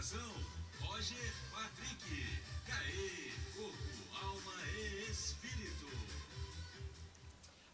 Apresentação: Roger Patrick. CAE, Corpo, Alma e Espírito.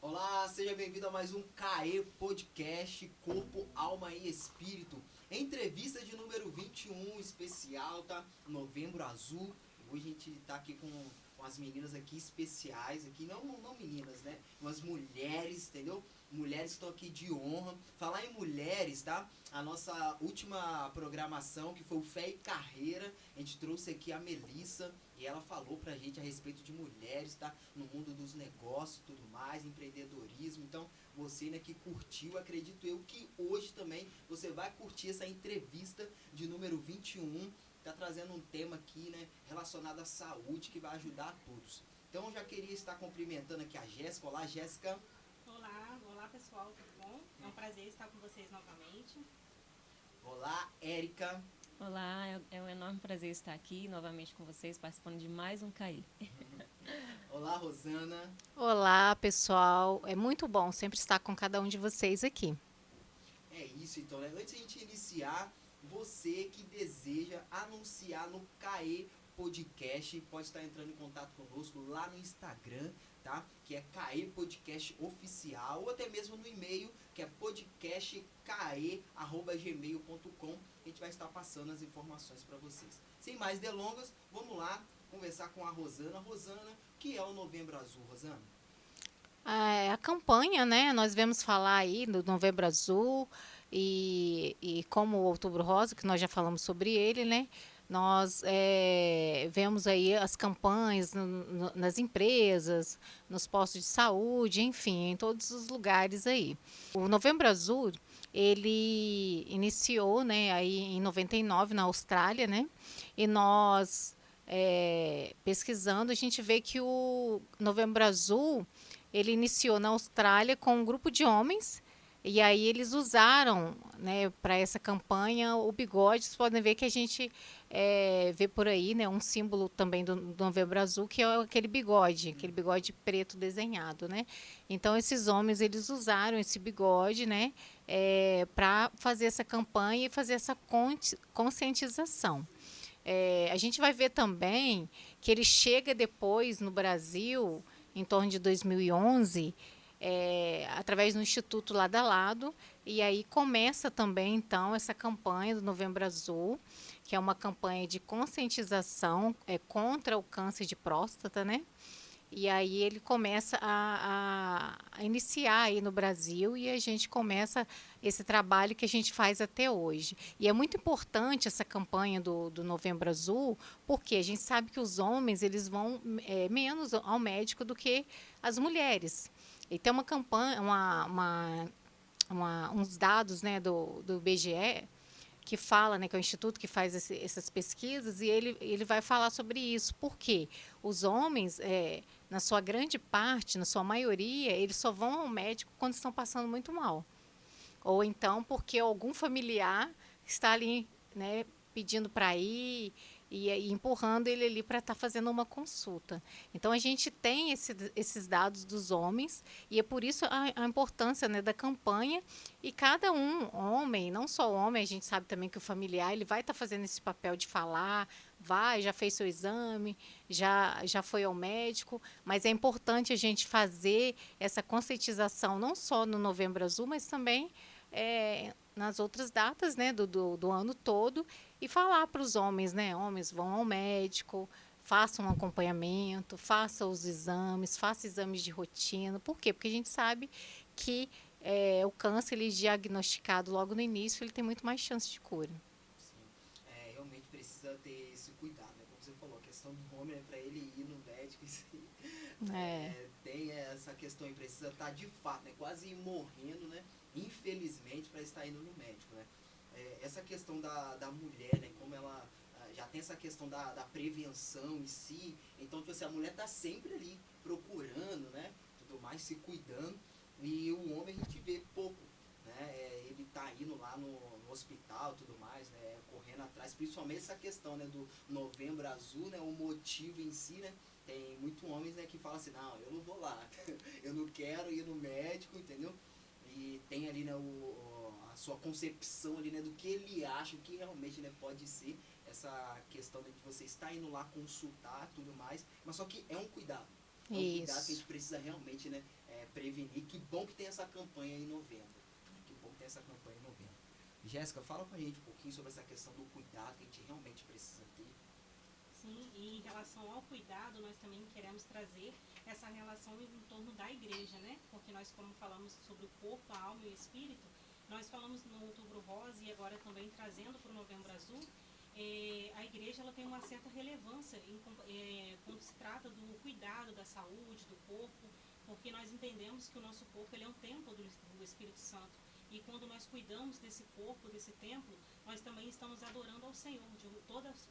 Olá, seja bem-vindo a mais um CAE Podcast Corpo, Alma e Espírito. Entrevista de número 21, especial, tá? Novembro Azul. Hoje a gente tá aqui com as meninas aqui especiais, aqui não meninas, né? Umas mulheres, entendeu? Mulheres que estão aqui de honra. Falar em mulheres, tá? A nossa última programação, que foi o Fé e Carreira, a gente trouxe aqui a Melissa e ela falou pra gente a respeito de mulheres, tá? No mundo dos negócios e tudo mais, empreendedorismo. Então, você, né, que curtiu, acredito eu que hoje também você vai curtir essa entrevista de número 21. Tá trazendo um tema aqui, né, relacionado à saúde, que vai ajudar a todos. Então, eu já queria estar cumprimentando aqui a Jéssica. Olá, Jéssica. Olá pessoal, tudo bom? É um prazer estar com vocês novamente. Olá, Érica. Olá, é um enorme prazer estar aqui novamente com vocês, participando de mais um CAI. Olá, Rosana. Olá, pessoal. É muito bom sempre estar com cada um de vocês aqui. É isso, então, né? Antes de a gente iniciar, você que deseja anunciar no CAE Podcast, pode estar entrando em contato conosco lá no Instagram, tá? Que é CAE Podcast Oficial, ou até mesmo no e-mail, que é podcastcae@gmail.com. A gente vai estar passando as informações para vocês. Sem mais delongas, vamos lá conversar com a Rosana. Rosana, o que é o Novembro Azul, Rosana? A campanha, né? Nós vemos falar aí do Novembro Azul e como o Outubro Rosa, que nós já falamos sobre ele, né? Nós vemos aí as campanhas nas empresas, nos postos de saúde, enfim, em todos os lugares aí. O Novembro Azul, ele iniciou, né, aí em 99 na Austrália, né? E nós pesquisando, a gente vê que o Novembro Azul ele iniciou na Austrália com um grupo de homens e aí eles usaram, né, para essa campanha o bigode. Vocês podem ver que a gente vê por aí, né, um símbolo também do Novembro Azul, que é aquele bigode preto desenhado, né? Então esses homens eles usaram esse bigode, né, para fazer essa campanha e fazer essa conscientização. A gente vai ver também que ele chega depois no Brasil, em torno de 2011, através do Instituto Lado a Lado, e aí começa também, então, essa campanha do Novembro Azul, que é uma campanha de conscientização contra o câncer de próstata, né? E aí ele começa a iniciar aí no Brasil e a gente começa esse trabalho que a gente faz até hoje. E é muito importante essa campanha do Novembro Azul, porque a gente sabe que os homens eles vão menos ao médico do que as mulheres. E tem uma campanha, uns dados, né, do IBGE que fala, né, que é o instituto que faz essas pesquisas, e ele vai falar sobre isso. Por quê? Os homens, na sua grande parte, na sua maioria, eles só vão ao médico quando estão passando muito mal. Ou então porque algum familiar está ali, né, pedindo para ir e empurrando ele ali para estar fazendo uma consulta. Então a gente tem esses dados dos homens e é por isso a importância, né, da campanha. E cada homem, não só o homem, a gente sabe também que o familiar ele vai estar fazendo esse papel de falar, já fez seu exame, já foi ao médico, mas é importante a gente fazer essa conscientização não só no Novembro Azul, mas também nas outras datas, né, do ano todo, e falar para os homens, né, homens vão ao médico, façam um acompanhamento, façam os exames, façam exames de rotina. Por quê? Porque a gente sabe que o câncer, ele diagnosticado logo no início, ele tem muito mais chance de cura. Sim. Realmente precisa ter esse cuidado, né? Como você falou, a questão do homem é para ele ir no médico e tem essa questão, e precisa estar de fato, né, quase morrendo, né, infelizmente, para estar indo no médico, né. Essa questão da mulher, né, como ela já tem essa questão da prevenção em si, então, tipo assim, a mulher tá sempre ali procurando, né, tudo mais, se cuidando, e o homem a gente vê pouco, né, ele tá indo lá no hospital e tudo mais, né, correndo atrás, principalmente essa questão, né, do Novembro Azul, né, o motivo em si, né. Tem muitos homens, né, que falam assim, não, eu não vou lá, eu não quero ir no médico, entendeu? E tem ali, né, a sua concepção ali, né, do que ele acha, o que realmente, né, pode ser. essa questão de você estar indo lá consultar tudo mais, mas só que é um cuidado. É um cuidado que a gente precisa realmente, né, prevenir. Que bom que tem essa campanha em novembro. Que bom que tem essa campanha em novembro. Jéssica, fala pra gente um pouquinho sobre essa questão do cuidado que a gente realmente precisa ter. Sim, e em relação ao cuidado, nós também queremos trazer essa relação em torno da igreja, né? Porque nós, como falamos sobre o corpo, a alma e o espírito, nós falamos no Outubro Rosa e agora também trazendo para o Novembro Azul, a igreja ela tem uma certa relevância quando se trata do cuidado da saúde, do corpo, porque nós entendemos que o nosso corpo ele é um templo do Espírito Santo. E quando nós cuidamos desse corpo, desse templo, nós também estamos adorando ao Senhor,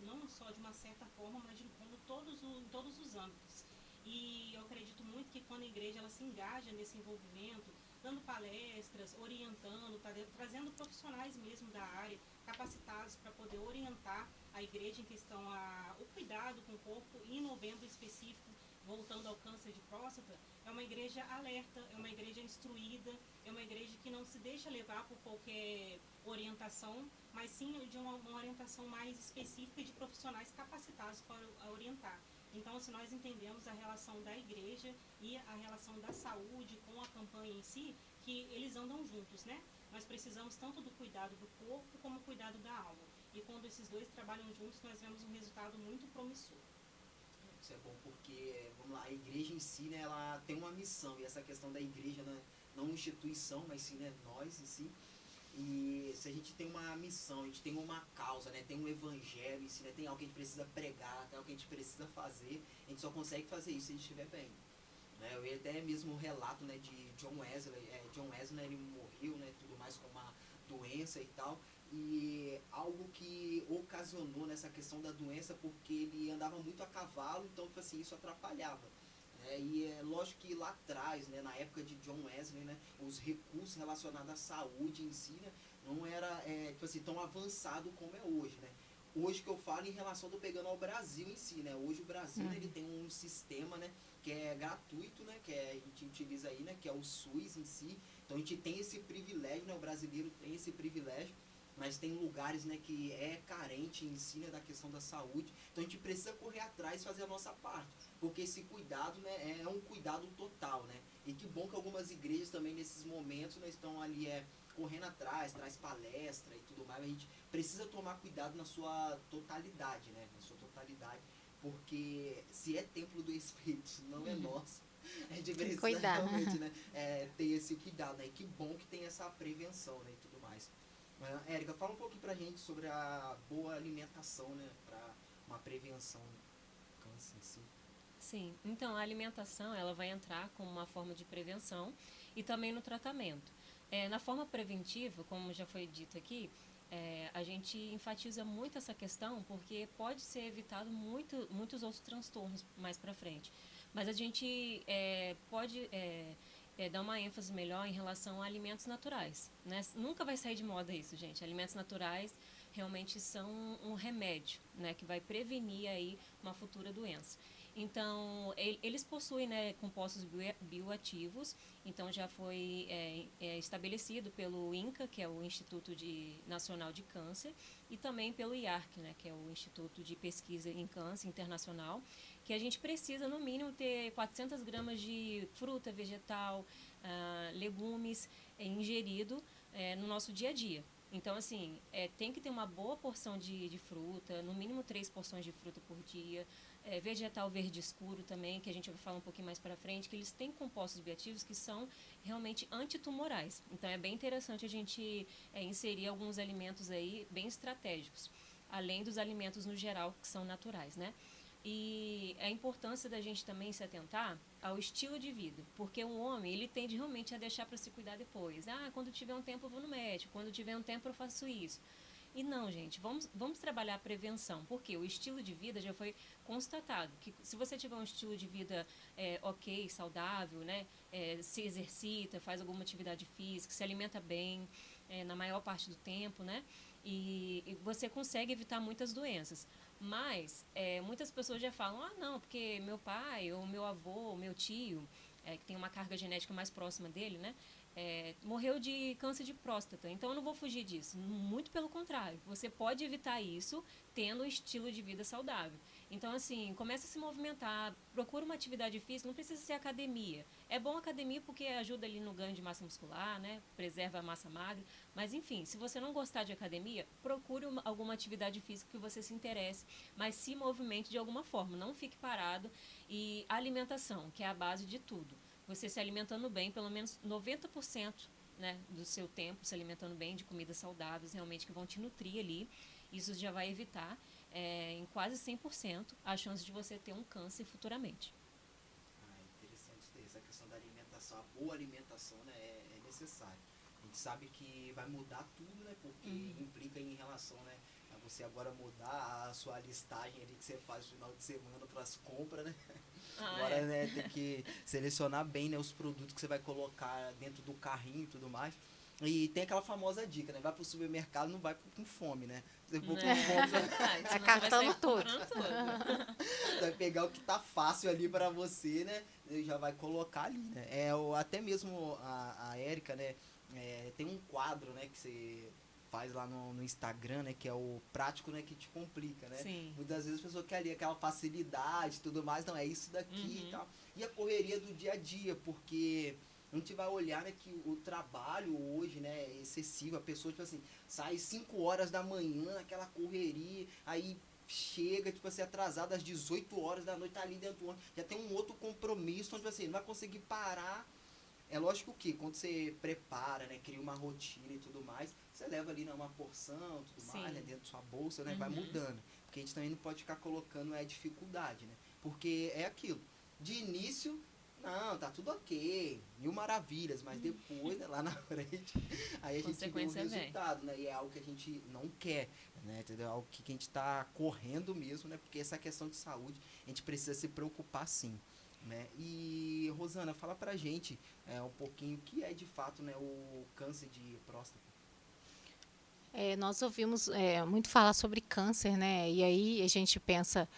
não só de uma certa forma, mas como em todos os âmbitos. E eu acredito muito que quando a igreja ela se engaja nesse envolvimento, dando palestras, orientando, trazendo profissionais mesmo da área, capacitados para poder orientar a igreja em questão o cuidado com o corpo, e em novembro específico, voltando ao câncer de próstata, é uma igreja alerta, é uma igreja instruída, é uma igreja que não se deixa levar por qualquer orientação, mas sim de uma orientação mais específica de profissionais capacitados para orientar. Então, se nós entendemos a relação da igreja e a relação da saúde com a campanha em si, que eles andam juntos, né? Nós precisamos tanto do cuidado do corpo como do cuidado da alma. E quando esses dois trabalham juntos, nós vemos um resultado muito promissor. Isso é bom porque, vamos lá, a igreja em si, né, ela tem uma missão, e essa questão da igreja, né, não uma instituição, mas sim, né, nós em si. E se a gente tem uma missão, a gente tem uma causa, né, tem um evangelho em si, né, tem algo que a gente precisa pregar, tem algo que a gente precisa fazer, a gente só consegue fazer isso se a gente estiver bem. Né, eu ia até mesmo o relato, né, de John Wesley. John Wesley, né, ele morreu, né, tudo mais com uma doença e tal. E algo que ocasionou nessa questão da doença, porque ele andava muito a cavalo, então tipo assim, isso atrapalhava. Né? E é lógico que lá atrás, né, na época de John Wesley, né, os recursos relacionados à saúde em si, né, não era tipo assim, tão avançado como é hoje. Né? Hoje que eu falo em relação, tô pegando ao Brasil em si, né? Hoje o Brasil, né, ele tem um sistema, né, que é gratuito, né, que a gente utiliza aí, né, que é o SUS em si. Então a gente tem esse privilégio, né, o brasileiro tem esse privilégio. Mas tem lugares, né, que é carente em si, né, da questão da saúde. Então a gente precisa correr atrás e fazer a nossa parte. Porque esse cuidado, né, é um cuidado total, né? E que bom que algumas igrejas também nesses momentos, né, estão ali correndo atrás, traz palestra e tudo mais. A gente precisa tomar cuidado na sua totalidade, né? Na sua totalidade. Porque se é templo do Espírito, não é nosso. A gente precisa realmente, né, ter esse cuidado, né? E que bom que tem essa prevenção, né, e tudo mais. Érica, fala um pouquinho pra gente sobre a boa alimentação, né, para uma prevenção do câncer em si. Sim, então a alimentação ela vai entrar como uma forma de prevenção e também no tratamento. Na forma preventiva, como já foi dito aqui, a gente enfatiza muito essa questão porque pode ser evitado muitos outros transtornos mais para frente. Mas a gente pode dar uma ênfase melhor em relação a alimentos naturais. Né? Nunca vai sair de moda isso, gente. Alimentos naturais realmente são um remédio, né, que vai prevenir aí uma futura doença. Então, eles possuem, né, compostos bioativos, então já foi estabelecido pelo INCA, que é o Instituto Nacional de Câncer, e também pelo IARC, né, que é o Instituto de Pesquisa em Câncer Internacional, que a gente precisa, no mínimo, ter 400 gramas de fruta, vegetal, legumes ingerido no nosso dia a dia. Então, assim, tem que ter uma boa porção de fruta, no mínimo 3 porções de fruta por dia, vegetal verde escuro também, que a gente vai falar um pouquinho mais para frente, que eles têm compostos bioativos que são realmente antitumorais. Então, é bem interessante a gente inserir alguns alimentos aí bem estratégicos, além dos alimentos no geral que são naturais, né? E a importância da gente também se atentar ao estilo de vida, porque o homem, ele tende realmente a deixar para se cuidar depois. Quando tiver um tempo eu vou no médico, quando tiver um tempo eu faço isso. E não, gente, vamos trabalhar a prevenção, porque o estilo de vida já foi constatado, que se você tiver um estilo de vida ok, saudável, né, se exercita, faz alguma atividade física, se alimenta bem na maior parte do tempo, né, e você consegue evitar muitas doenças. Mas muitas pessoas já falam, não, porque meu pai, ou meu avô, ou meu tio, que tem uma carga genética mais próxima dele, né? Morreu de câncer de próstata. Então, eu não vou fugir disso. Muito pelo contrário. Você pode evitar isso tendo um estilo de vida saudável. Então, assim, começa a se movimentar, procura uma atividade física, não precisa ser academia. É bom academia porque ajuda ali no ganho de massa muscular, né? Preserva a massa magra. Mas, enfim, se você não gostar de academia, procure alguma atividade física que você se interesse, mas se movimente de alguma forma. Não fique parado. E alimentação, que é a base de tudo. Você se alimentando bem, pelo menos 90%, né, do seu tempo se alimentando bem de comidas saudáveis, realmente que vão te nutrir ali. Isso já vai evitar, em quase 100%, a chance de você ter um câncer futuramente. Interessante ter essa questão da alimentação. A boa alimentação, né, é necessária. A gente sabe que vai mudar tudo, né, porque implica em relação, né, a você agora mudar a sua listagem ali que você faz no final de semana para as compras, né? Agora, né, tem que selecionar bem, né, os produtos que você vai colocar dentro do carrinho e tudo mais. E tem aquela famosa dica, né? Vai pro supermercado, não vai com fome, né? Se for com fome, Senão catando você vai sair tudo. você vai pegar o que tá fácil ali para você, né? E já vai colocar ali, né? Até mesmo a Érica, né? Tem um quadro, né, que você faz lá no Instagram, né, que é o prático, né, que te complica, né? Sim. Muitas vezes a pessoa quer ali aquela facilidade e tudo mais, não, é isso daqui e tal. E a correria do dia a dia, porque a gente vai olhar, né, que o trabalho hoje, né, é excessivo, a pessoa, tipo assim, sai 5 horas da manhã, aquela correria, aí chega, tipo assim, atrasada às 18 horas da noite, tá ali dentro do ônibus, já tem um outro compromisso, então, tipo assim, não vai conseguir parar. É lógico que quando você prepara, né, cria uma rotina e tudo mais, você leva ali, né, uma porção, tudo mais, né, dentro da sua bolsa, né, vai mudando. Porque a gente também não pode ficar colocando dificuldade, né? Porque é aquilo. De início, não, tá tudo ok, 1000 maravilhas, mas depois, né, lá na frente, aí a gente vê o resultado, né? E é algo que a gente não quer, né? Entendeu? É algo que a gente tá correndo mesmo, né? Porque essa questão de saúde, a gente precisa se preocupar sim. Né? E, Rosana, fala pra gente um pouquinho o que é de fato, né, o câncer de próstata. Nós ouvimos muito falar sobre câncer, né? E aí a gente pensa,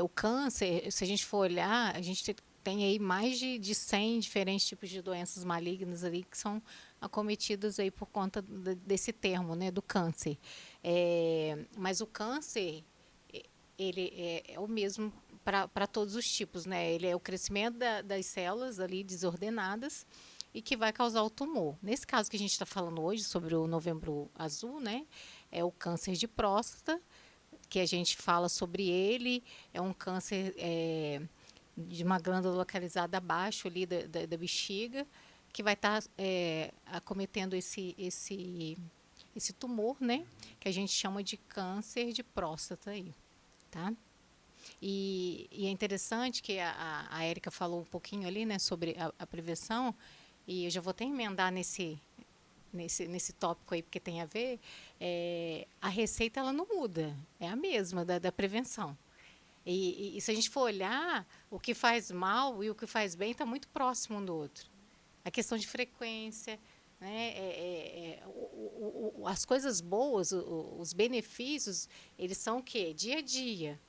o câncer, se a gente for olhar, a gente tem aí mais de 100 diferentes tipos de doenças malignas ali que são acometidas aí por conta desse termo, né, do câncer. Mas o câncer, ele é o mesmo para todos os tipos, né? Ele é o crescimento das células ali desordenadas e que vai causar o tumor. Nesse caso que a gente está falando hoje sobre o Novembro Azul, né? É o câncer de próstata, que a gente fala sobre ele. É um câncer de uma glândula localizada abaixo ali da bexiga, que vai estar acometendo esse tumor, né? Que a gente chama de câncer de próstata aí, tá? E é interessante que a Érica falou um pouquinho ali, né, sobre a prevenção, e eu já vou até emendar nesse tópico aí, porque tem a ver. A receita ela não muda, é a mesma da prevenção. E se a gente for olhar, o que faz mal e o que faz bem está muito próximo um do outro. A questão de frequência, né, as coisas boas, os benefícios, eles são o quê? Dia a dia.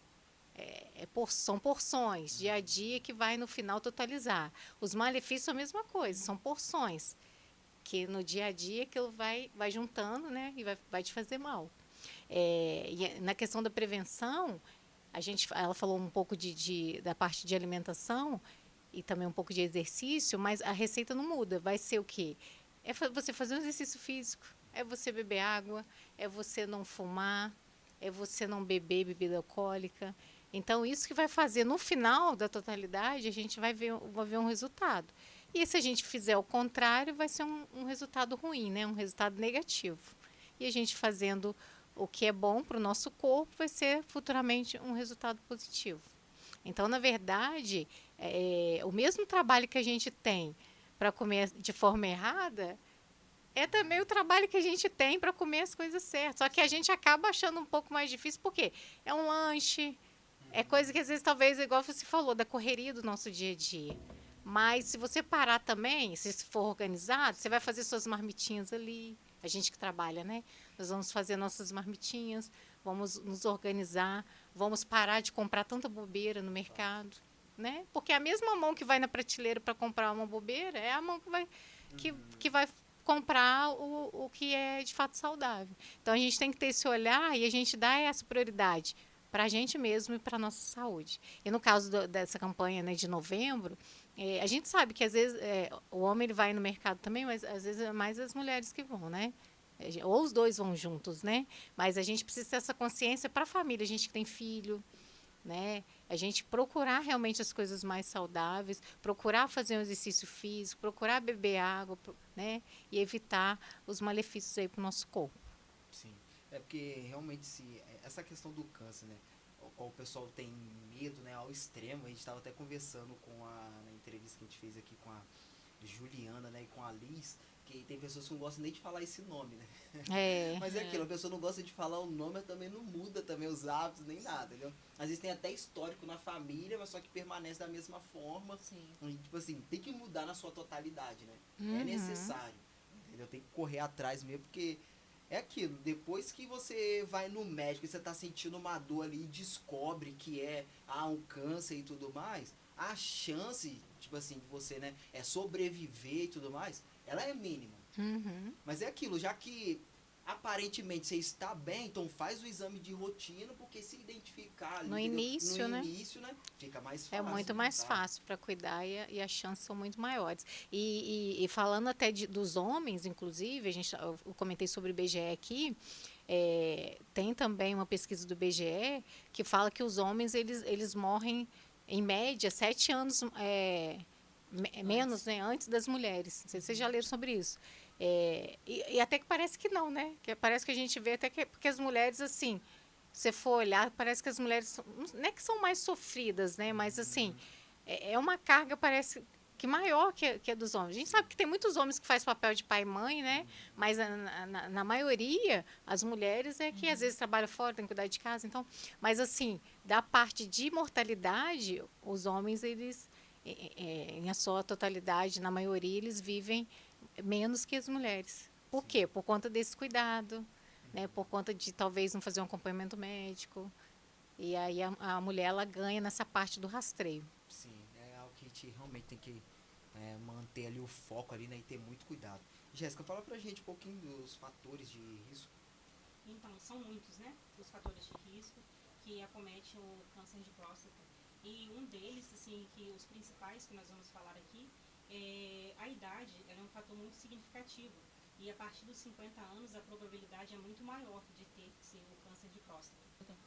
São porções, dia a dia, que vai no final totalizar. Os malefícios são a mesma coisa, são porções, que no dia a dia aquilo vai juntando, né, e vai te fazer mal. E na questão da prevenção, ela falou um pouco da parte de alimentação e também um pouco de exercício, mas a receita não muda. Vai ser o quê? É você fazer um exercício físico, é você beber água, é você não fumar, é você não beber bebida alcoólica. Então, isso que vai fazer, no final da totalidade, a gente vai ver um resultado. E se a gente fizer o contrário, vai ser um resultado ruim, né? Um resultado negativo. E a gente fazendo o que é bom para o nosso corpo, vai ser futuramente um resultado positivo. Então, na verdade, o mesmo trabalho que a gente tem para comer de forma errada, é também o trabalho que a gente tem para comer as coisas certas. Só que a gente acaba achando um pouco mais difícil, porque é um lanche, é coisa que às vezes, talvez, igual você falou, da correria do nosso dia a dia. Mas se você parar também, se for organizado, você vai fazer suas marmitinhas ali. A gente que trabalha, né? Nós vamos fazer nossas marmitinhas, vamos nos organizar, vamos parar de comprar tanta bobeira no mercado, né? Porque a mesma mão que vai na prateleira para comprar uma bobeira é a mão que vai comprar o que é de fato saudável. Então a gente tem que ter esse olhar e a gente dá essa prioridade para a gente mesmo e para a nossa saúde. E no caso dessa campanha, né, de novembro, a gente sabe que às vezes o homem ele vai no mercado também, mas às vezes é mais as mulheres que vão, né? Ou os dois vão juntos, né? Mas a gente precisa ter essa consciência para a família, a gente que tem filho, né? A gente procurar realmente as coisas mais saudáveis, procurar fazer um exercício físico, procurar beber água, né? E evitar os malefícios aí para o nosso corpo. Sim. É porque realmente essa questão do câncer, né? O qual o pessoal tem medo, né? Ao extremo. A gente estava até conversando na entrevista que a gente fez aqui com a Juliana, né? E com a Liz, que tem pessoas que não gostam nem de falar esse nome, né? Mas é aquilo, a pessoa não gosta de falar o nome, mas também não muda também os hábitos, nem nada, entendeu? Às vezes tem até histórico na família, mas só que permanece da mesma forma. Sim. E, tipo assim, tem que mudar na sua totalidade, né? Uhum. É necessário, entendeu? Tem que correr atrás mesmo, porque é aquilo, depois que você vai no médico e você tá sentindo uma dor ali e descobre que é um câncer e tudo mais, a chance, tipo assim, de você, né, sobreviver e tudo mais, ela é mínima. Uhum. Mas é aquilo, já que aparentemente você está bem, então faz o exame de rotina, porque se identificar ali, No entendeu? início, né? Fica mais É fácil. muito mais tá? fácil para cuidar e as chances são muito maiores. E falando até dos homens, inclusive, eu comentei sobre o IBGE aqui, tem também uma pesquisa do IBGE que fala que os homens eles morrem, em média, 7 anos menos, né, antes das mulheres. Não sei se vocês já leram sobre isso. E até que parece que não, né? Que parece que a gente vê até que porque as mulheres, assim, se você for olhar, parece que as mulheres não é que são mais sofridas, né? Mas assim, é uma carga, parece que maior que a dos homens. A gente sabe que tem muitos homens que fazem papel de pai e mãe, né? Mas na maioria, as mulheres é que às vezes trabalham fora, tem que cuidar de casa. Então, mas assim, da parte de mortalidade, os homens, eles, em a sua totalidade, na maioria, eles vivem menos que as mulheres. Por quê? Por conta desse cuidado, né? Por conta de talvez não fazer um acompanhamento médico. E aí a mulher ela ganha nessa parte do rastreio. Sim, é algo que a gente realmente tem que manter ali o foco ali, né, e ter muito cuidado. Jéssica, fala pra gente um pouquinho dos fatores de risco. Então, são muitos, né, os fatores de risco que acometem o câncer de próstata. E um deles, assim, que os principais que nós vamos falar aqui, a idade ela é um fator muito significativo. E a partir dos 50 anos, a probabilidade é muito maior de ter o câncer de próstata.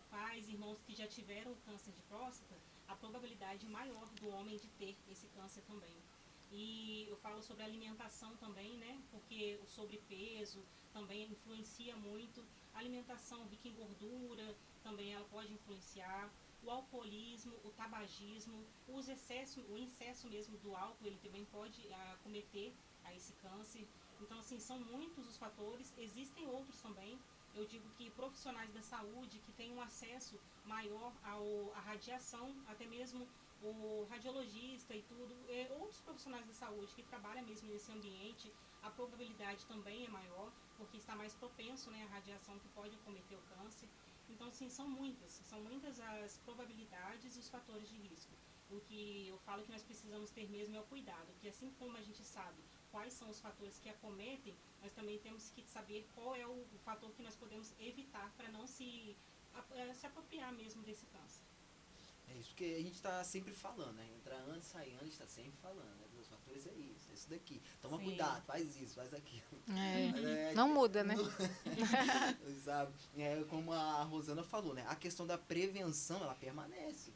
Pais, irmãos que já tiveram o câncer de próstata, a probabilidade maior do homem de ter esse câncer também. E eu falo sobre alimentação também, né? Porque o sobrepeso também influencia muito. A alimentação rica em gordura também ela pode influenciar. O alcoolismo, o tabagismo, o excesso mesmo do álcool, ele também pode acometer a esse câncer. Então, assim, são muitos os fatores. Existem outros também. Eu digo que profissionais da saúde que têm um acesso maior à radiação, até mesmo o radiologista e tudo, outros profissionais da saúde que trabalham mesmo nesse ambiente, a probabilidade também é maior, porque está mais propenso, né, à radiação que pode acometer o câncer. Então, sim, são muitas as probabilidades e os fatores de risco. O que eu falo que nós precisamos ter mesmo é o cuidado, que assim como a gente sabe quais são os fatores que acometem, nós também temos que saber qual é o fator que nós podemos evitar para não se apropriar mesmo desse câncer. É isso que a gente tá sempre falando, né? Entra antes, sai antes, a gente tá sempre falando, né? Os fatores é isso daqui. Toma cuidado, faz isso, faz aquilo. Não muda, né? Sabe? Como a Rosana falou, né? A questão da prevenção, ela permanece.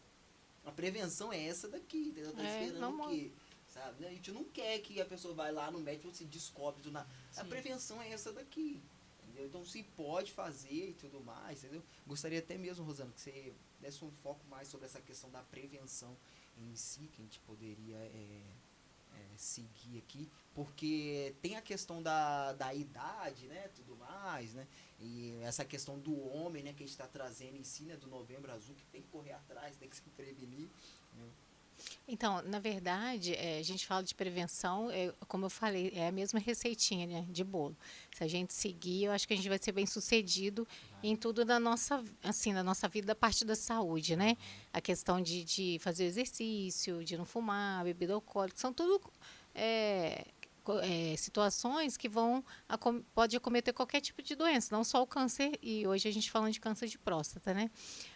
A prevenção é essa daqui, entendeu? Tá esperando o quê? Sabe? A gente não quer que a pessoa vai lá no médico e se descobre tudo nada. A prevenção é essa daqui. Entendeu? Então se pode fazer e tudo mais, entendeu? Gostaria até mesmo, Rosana, que você desse um foco mais sobre essa questão da prevenção em si, que a gente poderia seguir aqui, porque tem a questão da idade, né, tudo mais, né, e essa questão do homem, né, que a gente está trazendo em si, né, do Novembro Azul, que tem que correr atrás, tem que se prevenir, né? Então, na verdade, a gente fala de prevenção, como eu falei, é a mesma receitinha, né, de bolo. Se a gente seguir, eu acho que a gente vai ser bem sucedido em tudo da nossa, assim, na nossa vida, da parte da saúde, né? A questão de fazer exercício, de não fumar, bebida alcoólica, são tudo é, situações que pode acometer qualquer tipo de doença, não só o câncer, e hoje a gente falando de câncer de próstata, né?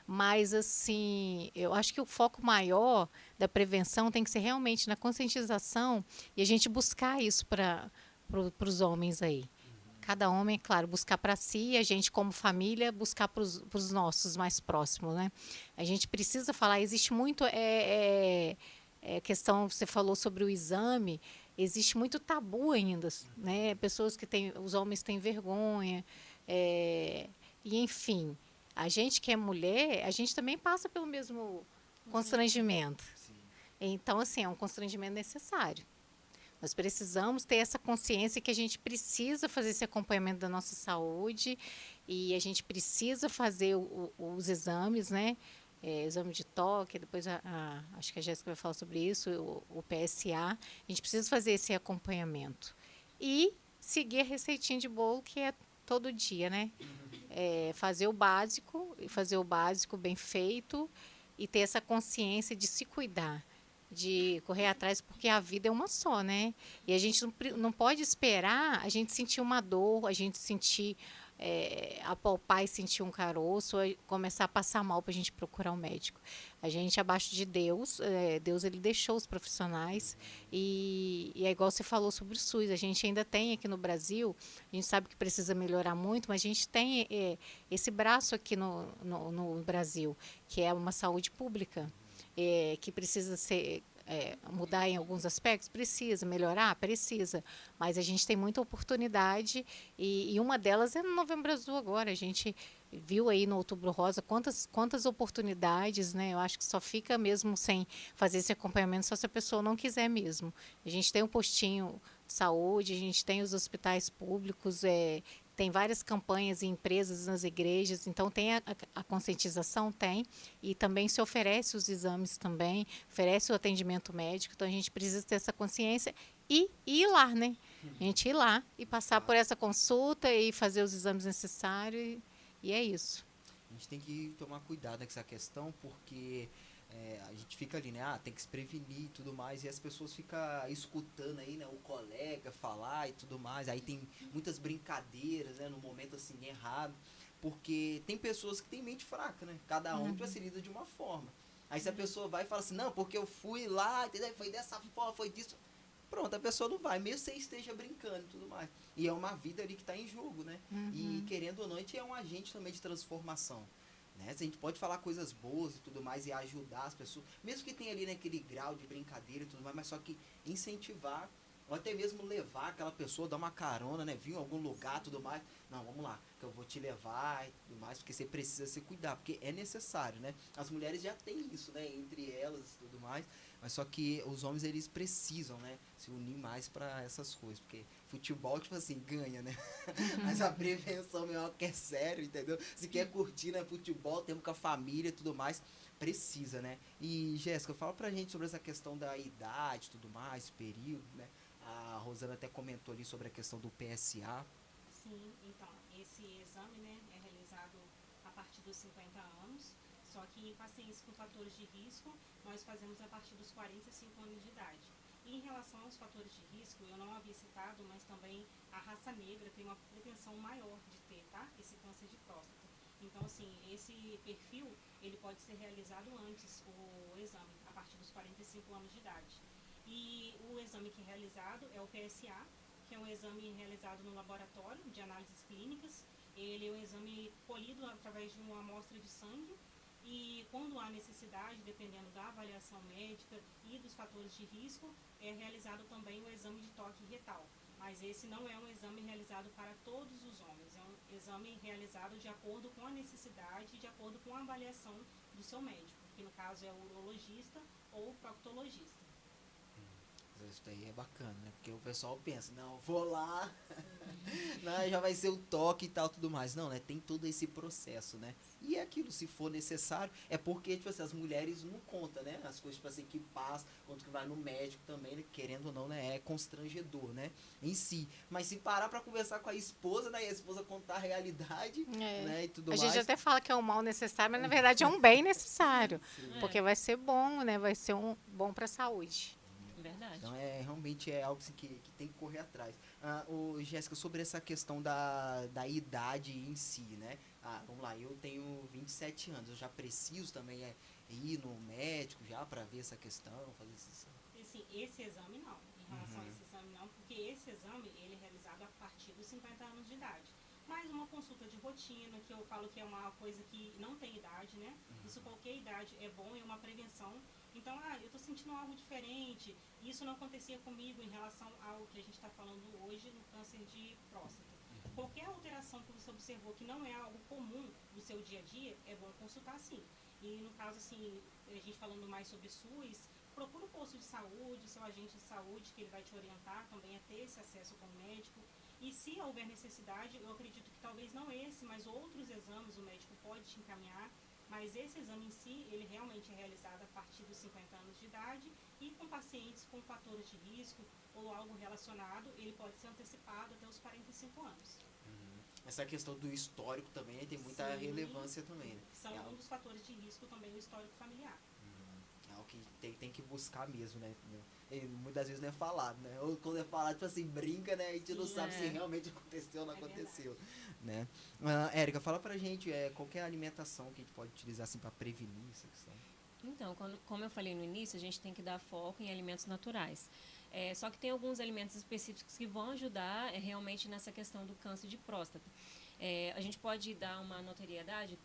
Mas, assim, eu acho que o foco maior da prevenção tem que ser realmente na conscientização e a gente buscar isso para os homens aí. Cada homem, é claro, buscar para si e a gente, como família, buscar para os nossos mais próximos, né? A gente precisa falar, existe muito questão, você falou sobre o exame, existe muito tabu ainda, né? Pessoas que têm, os homens têm vergonha, e enfim, a gente que é mulher, a gente também passa pelo mesmo constrangimento. Sim. Então, assim, é um constrangimento necessário. Nós precisamos ter essa consciência que a gente precisa fazer esse acompanhamento da nossa saúde e a gente precisa fazer os exames, né? Exame de toque, depois acho que a Jéssica vai falar sobre isso, o PSA. A gente precisa fazer esse acompanhamento. E seguir a receitinha de bolo, que é todo dia, né? Fazer o básico, e fazer o básico bem feito e ter essa consciência de se cuidar, de correr atrás, porque a vida é uma só, né? E a gente não pode esperar a gente sentir uma dor, a gente sentir, apalpar e sentir um caroço, começar a passar mal para a gente procurar um médico. A gente, abaixo de Deus, Deus ele deixou os profissionais e é igual você falou sobre o SUS, a gente ainda tem aqui no Brasil, a gente sabe que precisa melhorar muito, mas a gente tem esse braço aqui no Brasil, que é uma saúde pública. Que precisa ser mudar em alguns aspectos? Precisa. Melhorar? Precisa. Mas a gente tem muita oportunidade e uma delas é no Novembro Azul agora. A gente viu aí no Outubro Rosa quantas oportunidades, né? Eu acho que só fica mesmo sem fazer esse acompanhamento só se a pessoa não quiser mesmo. A gente tem um postinho de saúde, a gente tem os hospitais públicos, tem várias campanhas em empresas, nas igrejas, então tem a conscientização, tem, e também se oferece os exames também, oferece o atendimento médico, então a gente precisa ter essa consciência e ir lá, né? A gente ir lá e passar por essa consulta e fazer os exames necessários, e é isso. A gente tem que tomar cuidado com essa questão, porque a gente fica ali, né? Tem que se prevenir e tudo mais, e as pessoas ficam escutando aí, né? O colega falar e tudo mais, aí tem muitas brincadeiras, né? No momento, assim, errado, porque tem pessoas que têm mente fraca, né? Cada um se lida de uma forma. Aí se a pessoa vai e fala assim, não, porque eu fui lá, entendeu? Foi dessa forma, foi disso. Pronto, a pessoa não vai, mesmo que você esteja brincando e tudo mais. E é uma vida ali que está em jogo, né? E querendo ou não, a gente é um agente também de transformação. Né? A gente pode falar coisas boas e tudo mais e ajudar as pessoas, mesmo que tenha ali naquele grau de brincadeira e tudo mais, mas só que incentivar, ou até mesmo levar aquela pessoa, dar uma carona, né? Vir em algum lugar e tudo mais. Não, vamos lá, que eu vou te levar e tudo mais, porque você precisa se cuidar, porque é necessário, né? As mulheres já têm isso, né? Entre elas e tudo mais, mas só que os homens, eles precisam, né? Se unir mais para essas coisas, porque futebol, tipo assim, ganha, né? Mas a prevenção mesmo que é sério, entendeu? Se quer curtir, né? Futebol, temos com a família e tudo mais, precisa, né? E, Jéssica, fala pra gente sobre essa questão da idade e tudo mais, período, né? A Rosana até comentou ali sobre a questão do PSA. Sim, então, esse exame, né, é realizado a partir dos 50 anos, só que em pacientes com fatores de risco, nós fazemos a partir dos 45 anos de idade. E em relação aos fatores de risco, eu não havia citado, mas também a raça negra tem uma pretensão maior de ter, tá? Esse câncer de próstata. Então, assim, esse perfil, ele pode ser realizado antes, o exame, a partir dos 45 anos de idade. E o exame que é realizado é o PSA, que é um exame realizado no laboratório de análises clínicas. Ele é um exame colhido através de uma amostra de sangue e quando há necessidade, dependendo da avaliação médica e dos fatores de risco, é realizado também o exame de toque retal. Mas esse não é um exame realizado para todos os homens, é um exame realizado de acordo com a necessidade e de acordo com a avaliação do seu médico, que no caso é o urologista ou o proctologista. Isso daí é bacana, né? Porque o pessoal pensa, não, vou lá, não, já vai ser o toque e tal, tudo mais. Não, né? Tem todo esse processo, né? E é aquilo, se for necessário, é porque, tipo assim, as mulheres não contam, né? As coisas, tipo assim, que passa, quanto que vai no médico também, né? Querendo ou não, né? É constrangedor, né? Em si. Mas se parar pra conversar com a esposa, né? E a esposa contar a realidade, né? E tudo A mais. gente até fala que é um mal necessário, mas na verdade é um bem necessário. Sim. Porque vai ser bom, né? Vai ser um bom para a saúde. Verdade. Então, realmente é algo assim, que tem que correr atrás. Jéssica, sobre essa questão da idade em si, né? Vamos lá, eu tenho 27 anos, eu já preciso também ir no médico já para ver essa questão, fazer esse... Assim, esse exame não, em relação a esse exame não, porque esse exame ele é realizado a partir dos 50 anos de idade. Mas uma consulta de rotina, que eu falo que é uma coisa que não tem idade, né? Isso qualquer idade é bom, é uma prevenção. Então, eu tô sentindo algo diferente. Isso não acontecia comigo em relação ao que a gente está falando hoje no câncer de próstata. Qualquer alteração que você observou que não é algo comum do seu dia a dia, é bom consultar sim. E no caso, assim, a gente falando mais sobre SUS, procura o posto de saúde, o seu agente de saúde, que ele vai te orientar também a ter esse acesso com o médico. E se houver necessidade, eu acredito que talvez não esse, mas outros exames o médico pode te encaminhar. Mas esse exame em si, ele realmente é realizado a partir dos 50 anos de idade e com pacientes com fatores de risco ou algo relacionado, ele pode ser antecipado até os 45 anos. Essa questão do histórico também, né, tem muita Sim. relevância também, né? São É um algo, dos fatores de risco também o histórico familiar. é algo que tem que buscar mesmo, né? E muitas vezes não é falado, né? Ou quando é falado, tipo assim, brinca, né? A gente não Sim, sabe se é. realmente aconteceu ou não É aconteceu, né? Érica, fala pra gente qual que é a alimentação que a gente pode utilizar assim para prevenir essa questão. Então, como eu falei no início, a gente tem que dar foco em alimentos naturais. Só que tem alguns alimentos específicos que vão ajudar realmente nessa questão do câncer de próstata. A gente pode dar uma notoriedade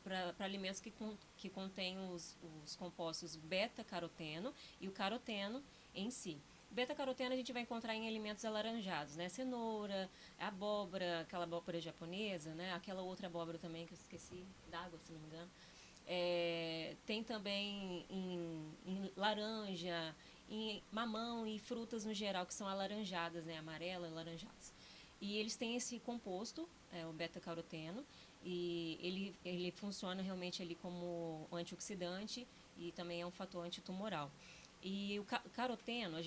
para alimentos que contêm os compostos beta-caroteno e o caroteno em si. Beta-caroteno a gente vai encontrar em alimentos alaranjados, né? Cenoura, abóbora, aquela abóbora japonesa, né? Aquela outra abóbora também que eu esqueci, d'água, se não me engano. Tem também em laranja, em mamão e frutas no geral que são alaranjadas, né, amarelas, alaranjadas. E eles têm esse composto, o beta-caroteno, e ele funciona realmente ali como antioxidante e também é um fator antitumoral. E o caroteno,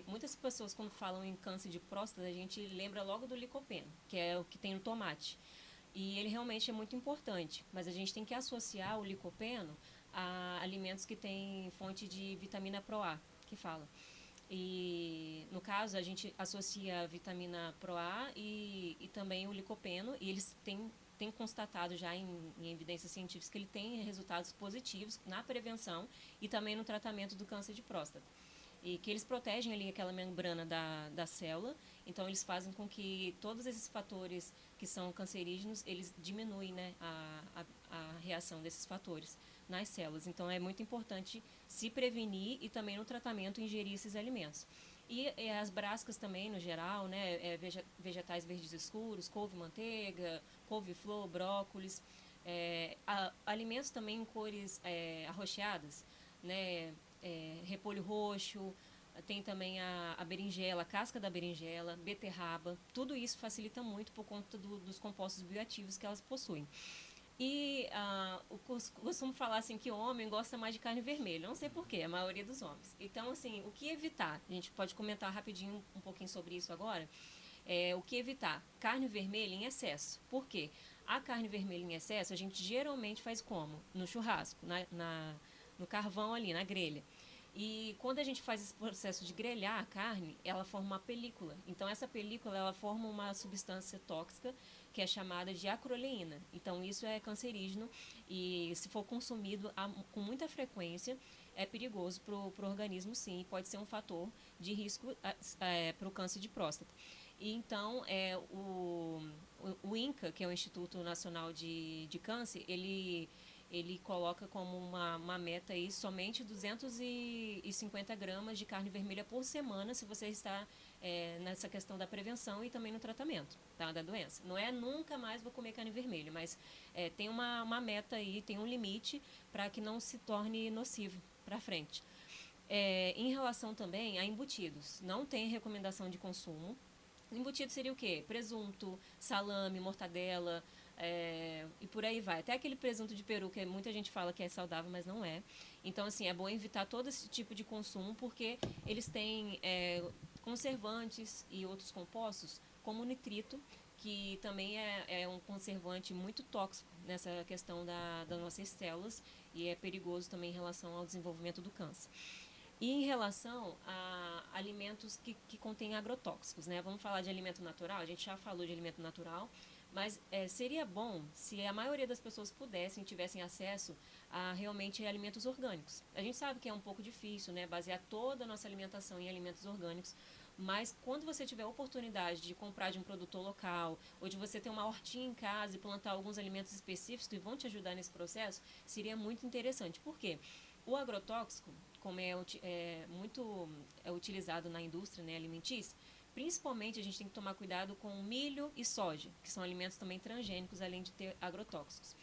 muitas pessoas quando falam em câncer de próstata, a gente lembra logo do licopeno, que é o que tem no tomate. E ele realmente é muito importante, mas a gente tem que associar o licopeno a alimentos que têm fonte de vitamina ProA, que fala. E, no caso, a gente associa a vitamina ProA e também o licopeno, e eles têm constatado já em evidências científicas que ele tem resultados positivos na prevenção e também no tratamento do câncer de próstata. E que eles protegem ali aquela membrana da célula, então eles fazem com que todos esses fatores que são cancerígenos, eles diminuem, né, a reação desses fatores nas células. Então é muito importante se prevenir e também no tratamento ingerir esses alimentos. E as brascas também, no geral, né, vegetais verdes escuros, couve-manteiga, couve-flor, brócolis, alimentos também em cores arroxeadas, né, repolho roxo, tem também a berinjela, a casca da berinjela, beterraba, tudo isso facilita muito por conta dos compostos bioativos que elas possuem. E eu costumo falar assim que o homem gosta mais de carne vermelha, não sei porquê, a maioria dos homens. Então, assim, o que evitar? A gente pode comentar rapidinho um pouquinho sobre isso agora. O que evitar? Carne vermelha em excesso. Por quê? A carne vermelha em excesso a gente geralmente faz como? No churrasco, no carvão ali, na grelha. E quando a gente faz esse processo de grelhar a carne, ela forma uma película. Então, essa película, ela forma uma substância tóxica que é chamada de acroleína. Então, isso é cancerígeno e, se for consumido com muita frequência, é perigoso para o organismo, sim, e pode ser um fator de risco para o câncer de próstata. E, então, o INCA, que é o Instituto Nacional de Câncer, ele coloca como uma meta aí somente 250 gramas de carne vermelha por semana, se você está nessa questão da prevenção e também no tratamento, tá, da doença. Não é nunca mais vou comer carne vermelha, mas tem uma meta aí, tem um limite para que não se torne nocivo para frente. Em relação também a embutidos, não tem recomendação de consumo. Embutido seria o quê? Presunto, salame, mortadela, e por aí vai. Até aquele presunto de peru, que muita gente fala que é saudável, mas não é. Então, assim, é bom evitar todo esse tipo de consumo, porque eles têm conservantes e outros compostos, como o nitrito, que também é um conservante muito tóxico nessa questão das nossas células e é perigoso também em relação ao desenvolvimento do câncer. E em relação a alimentos que contêm agrotóxicos, né? Vamos falar de alimento natural, a gente já falou de alimento natural, mas seria bom se a maioria das pessoas pudessem, tivessem acesso a realmente alimentos orgânicos. A gente sabe que é um pouco difícil, né? Basear toda a nossa alimentação em alimentos orgânicos, mas quando você tiver a oportunidade de comprar de um produtor local, ou de você ter uma hortinha em casa e plantar alguns alimentos específicos que vão te ajudar nesse processo, seria muito interessante. Por quê? O agrotóxico, como muito utilizado na indústria, né, alimentícia, principalmente a gente tem que tomar cuidado com milho e soja, que são alimentos também transgênicos, além de ter agrotóxicos.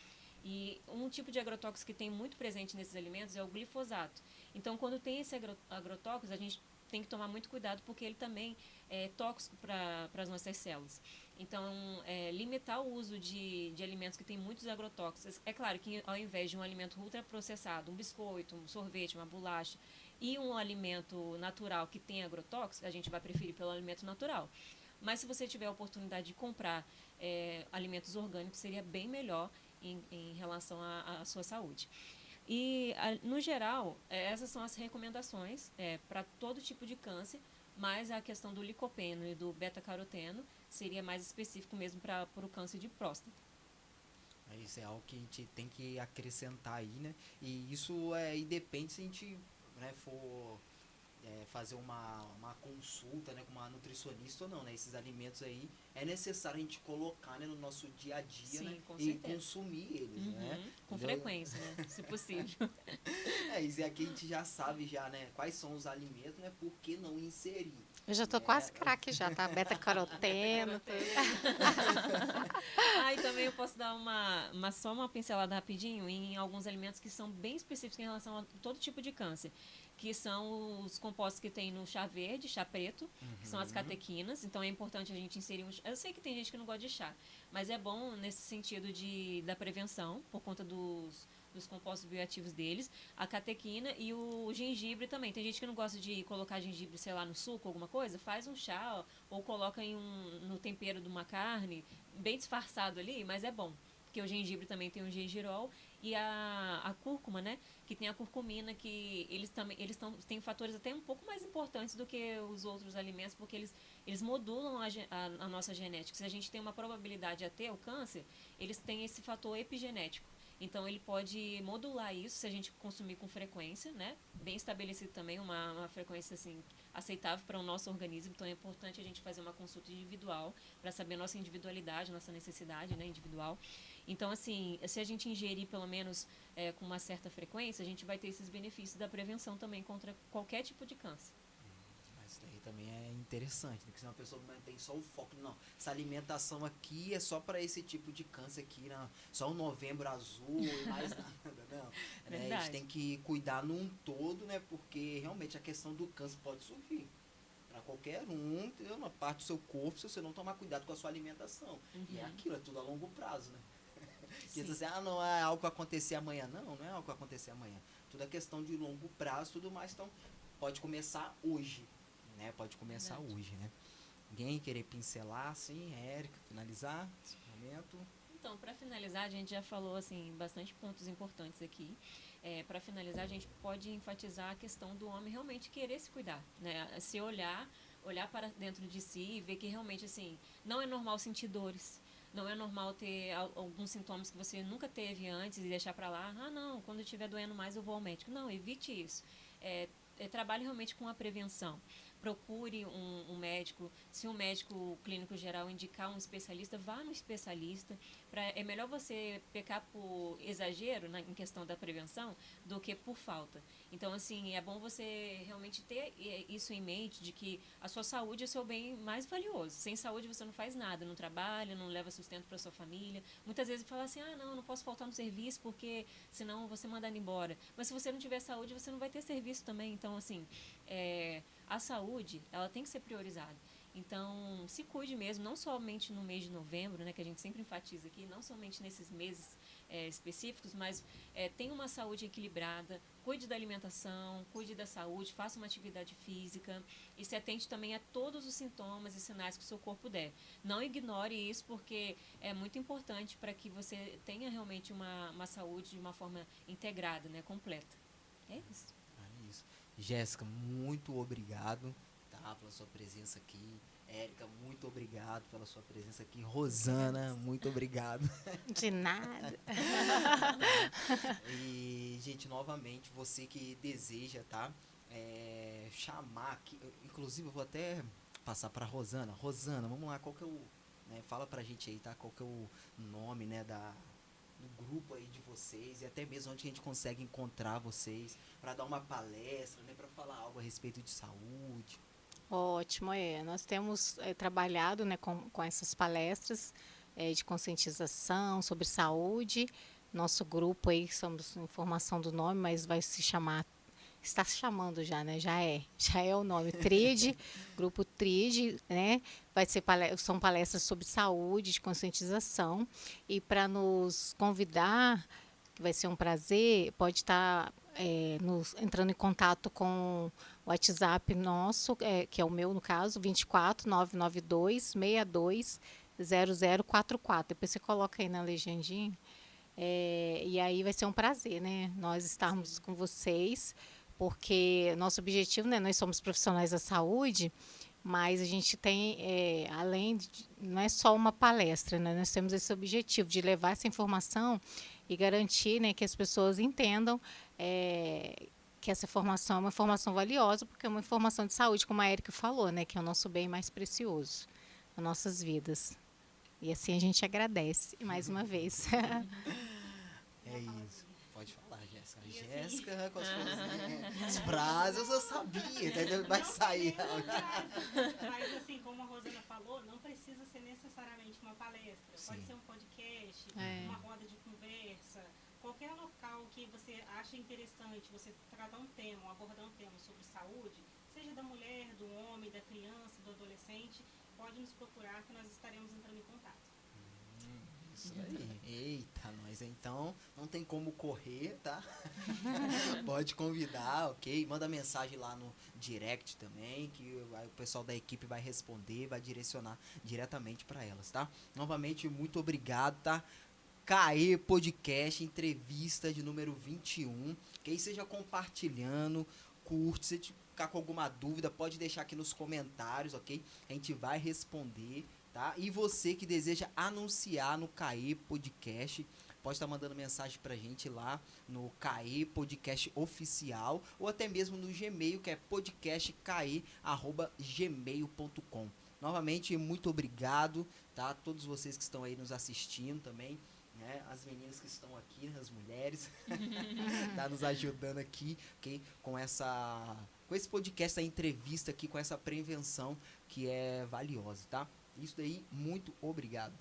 E um tipo de agrotóxico que tem muito presente nesses alimentos é o glifosato. Então, quando tem esse agrotóxico, a gente tem que tomar muito cuidado, porque ele também é tóxico para as nossas células. Então, limitar o uso de alimentos que têm muitos agrotóxicos. É claro que ao invés de um alimento ultraprocessado, um biscoito, um sorvete, uma bolacha, e um alimento natural que tem agrotóxicos, a gente vai preferir pelo alimento natural. Mas se você tiver a oportunidade de comprar alimentos orgânicos, seria bem melhor em relação à sua saúde. E, no geral, essas são as recomendações para todo tipo de câncer, mas a questão do licopeno e do beta-caroteno seria mais específico mesmo para o câncer de próstata. Isso é algo que a gente tem que acrescentar aí, né? E isso e depende se a gente, né, for fazer uma consulta, né, com uma nutricionista ou não, né? Esses alimentos aí é necessário a gente colocar, né, no nosso dia a dia, Sim, né? com E certeza. consumir eles, né? Com Entendeu? frequência, né? Se possível. Isso aqui a gente já sabe já, né? Quais são os alimentos, né? Por que não inserir? Eu já tô quase craque já, tá? Beta-caroteno. E também eu posso dar só uma pincelada rapidinho em alguns alimentos que são bem específicos em relação a todo tipo de câncer, que são os compostos que tem no chá verde, chá preto, que são as catequinas. Então é importante a gente inserir eu sei que tem gente que não gosta de chá, mas é bom nesse sentido da prevenção, por conta dos compostos bioativos deles, a catequina e o gengibre também. Tem gente que não gosta de colocar gengibre, sei lá, no suco, alguma coisa, faz um chá ou coloca no tempero de uma carne, bem disfarçado ali, mas é bom. Porque o gengibre também tem o gengirol e a cúrcuma, né? Que tem a curcumina, que eles têm fatores até um pouco mais importantes do que os outros alimentos, porque eles modulam a nossa genética. Se a gente tem uma probabilidade de ter o câncer, eles têm esse fator epigenético. Então, ele pode modular isso se a gente consumir com frequência, né? Bem estabelecido também, uma frequência, assim, aceitável para o nosso organismo. Então, é importante a gente fazer uma consulta individual para saber nossa individualidade, nossa necessidade, né, individual. Então, assim, se a gente ingerir pelo menos com uma certa frequência, a gente vai ter esses benefícios da prevenção também contra qualquer tipo de câncer. Isso daí também é interessante, né? Porque senão a pessoa não tem só o foco, não. Essa alimentação aqui é só para esse tipo de câncer aqui, não. Só o novembro azul e mais nada, não. Né? A gente tem que cuidar num todo, né? Porque realmente a questão do câncer pode surgir para qualquer um, entendeu? Uma parte do seu corpo, se você não tomar cuidado com a sua alimentação. E é aquilo, é tudo a longo prazo, né? Porque você não é algo que vai acontecer amanhã. Não é algo que vai acontecer amanhã. Tudo é questão de longo prazo, tudo mais. Então, pode começar hoje. Né? Pode começar hoje, né? Alguém querer pincelar, assim, Érica, finalizar esse momento? Então, para finalizar, a gente já falou, assim, bastante pontos importantes aqui. Para finalizar, a gente pode enfatizar a questão do homem realmente querer se cuidar, né? Se olhar para dentro de si e ver que realmente, assim, não é normal sentir dores. Não é normal ter alguns sintomas que você nunca teve antes e deixar para lá. Não, quando eu estiver doendo mais eu vou ao médico. Não, evite isso. Trabalhe realmente com a prevenção. procure um médico. Se um médico clínico geral indicar um especialista, vá no especialista. É melhor você pecar por exagero em questão da prevenção do que por falta. Então, assim, é bom você realmente ter isso em mente, de que a sua saúde é o seu bem mais valioso. Sem saúde você não faz nada, não trabalha, não leva sustento para sua família. Muitas vezes fala assim, não posso faltar no serviço porque senão você mandar embora. Mas se você não tiver saúde, você não vai ter serviço também. Então, assim, a saúde, ela tem que ser priorizada. Então, se cuide mesmo, não somente no mês de novembro, né, que a gente sempre enfatiza aqui, não somente nesses meses específicos, mas tenha uma saúde equilibrada, cuide da alimentação, cuide da saúde, faça uma atividade física e se atente também a todos os sintomas e sinais que o seu corpo der. Não ignore isso, porque é muito importante para que você tenha realmente uma saúde de uma forma integrada, né, completa. É isso. É isso. Jéssica, muito obrigado, tá, pela sua presença aqui. Érica, muito obrigado pela sua presença aqui. Rosana, muito obrigado. De nada. E, gente, novamente, você que deseja, tá, chamar aqui, inclusive eu vou até passar para Rosana. Rosana, vamos lá, qual que é o, né, fala pra gente aí, tá, qual que é o nome, né, do grupo aí de vocês e até mesmo onde a gente consegue encontrar vocês para dar uma palestra, né, para falar algo a respeito de saúde. Ótimo, nós temos trabalhado, né, com essas palestras de conscientização sobre saúde. Nosso grupo aí, somos informação do nome, mas vai se chamar, está se chamando já, né? Já é o nome, TRID, Grupo TRID, né? São palestras sobre saúde, de conscientização. E para nos convidar, que vai ser um prazer, pode estar entrando em contato com o WhatsApp nosso, que é o meu, no caso, 24 992 62 0044. Depois você coloca aí na legendinha. E aí vai ser um prazer, né? Nós estarmos com vocês, porque nosso objetivo, né? Nós somos profissionais da saúde, mas a gente tem, não é só uma palestra, né? Nós temos esse objetivo de levar essa informação e garantir, né, que as pessoas entendam que essa informação é uma informação valiosa, porque é uma informação de saúde, como a Érica falou, né, que é o nosso bem mais precioso, as nossas vidas. E assim a gente agradece mais uma vez. É isso. Pode falar, Jéssica. E assim- Jéssica, com as frases eu sabia, entendeu? Vai sair. Mas assim, como a Rosana falou, não precisa ser necessariamente uma palestra. Sim. Pode ser um podcast, uma roda de conversa, qualquer local que você acha interessante, você tratar um tema, abordar um tema sobre saúde, seja da mulher, do homem, da criança, do adolescente, pode nos procurar que nós estaremos entrando em contato. Isso aí. Eita, nós então não tem como correr, tá? Pode convidar, ok? Manda mensagem lá no direct também, que o pessoal da equipe vai responder, vai direcionar diretamente para elas, tá? Novamente, muito obrigado, tá? CAE Podcast, entrevista de número 21. Que aí seja compartilhando, curte. Se ficar com alguma dúvida, pode deixar aqui nos comentários, ok? A gente vai responder, tá? E você que deseja anunciar no CAE Podcast, pode estar mandando mensagem pra gente lá no CAE Podcast Oficial ou até mesmo no Gmail, que é podcastcae@gmail.com. Novamente, muito obrigado, tá? Todos vocês que estão aí nos assistindo também, né? As meninas que estão aqui, as mulheres, tá nos ajudando aqui, ok? Com esse podcast, essa entrevista aqui, com essa prevenção que é valiosa, tá? Isso daí, muito obrigado.